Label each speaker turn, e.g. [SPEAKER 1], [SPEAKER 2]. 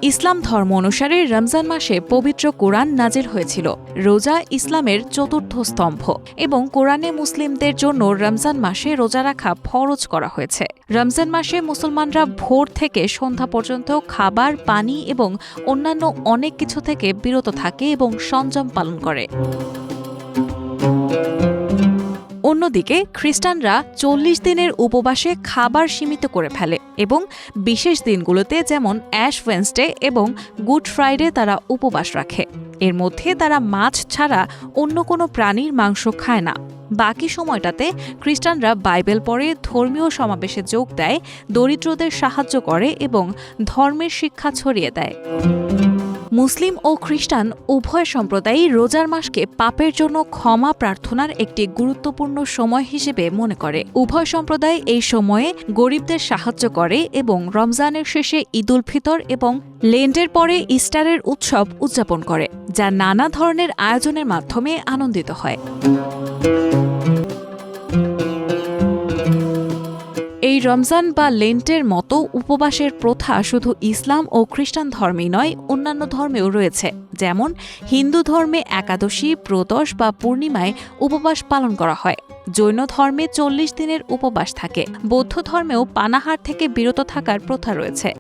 [SPEAKER 1] ইসলাম ধর্ম অনুসারে রমজান মাসে পবিত্র কোরআন নাজিল হয়েছিল। রোজা ইসলামের চতুর্থ স্তম্ভ এবং কোরআনে মুসলিমদের জন্য রমজান মাসে রোজা রাখা ফরজ করা হয়েছে। রমজান মাসে মুসলমানরা ভোর থেকে সন্ধ্যা পর্যন্ত খাবার, পানি এবং অন্যান্য অনেক কিছু থেকে বিরত থাকে এবং সংযম পালন করে। অন্যদিকে খ্রিস্টানরা ৪০ দিনের উপবাসে খাবার সীমিত করে ফেলে এবং বিশেষ দিনগুলোতে যেমন অ্যাশ ওয়েডনেসডে এবং গুড ফ্রাইডে তারা উপবাস রাখে। এর মধ্যে তারা মাছ ছাড়া অন্য কোনো প্রাণীর মাংস খায় না। বাকি সময়টাতে খ্রিস্টানরা বাইবেল পড়ে, ধর্মীয় সমাবেশে যোগ দেয়, দরিদ্রদের সাহায্য করে এবং ধর্মের শিক্ষা ছড়িয়ে দেয়। মুসলিম ও খ্রিস্টান উভয় সম্প্রদায়ই রোজার মাসকে পাপের জন্য ক্ষমা প্রার্থনার একটি গুরুত্বপূর্ণ সময় হিসেবে মনে করে। উভয় সম্প্রদায় এই সময়ে গরিবদের সাহায্য করে এবং রমজানের শেষে ঈদুল ফিতর এবং লেন্টের পরে ইস্টারের উৎসব উদযাপন করে, যা নানা ধরনের আয়োজনের মাধ্যমে আনন্দিত হয়। এই রমজান বা লেন্টের মতো উপবাসের প্রথা শুধু ইসলাম ও খ্রিস্টান ধর্মেই নয়, অন্যান্য ধর্মেও রয়েছে। যেমন হিন্দু ধর্মে একাদশী, প্রদোষ বা পূর্ণিমায় উপবাস পালন করা হয়। জৈন ধর্মে ৪০ দিনের উপবাস থাকে। বৌদ্ধ ধর্মেও পানাহার থেকে বিরত থাকার প্রথা রয়েছে।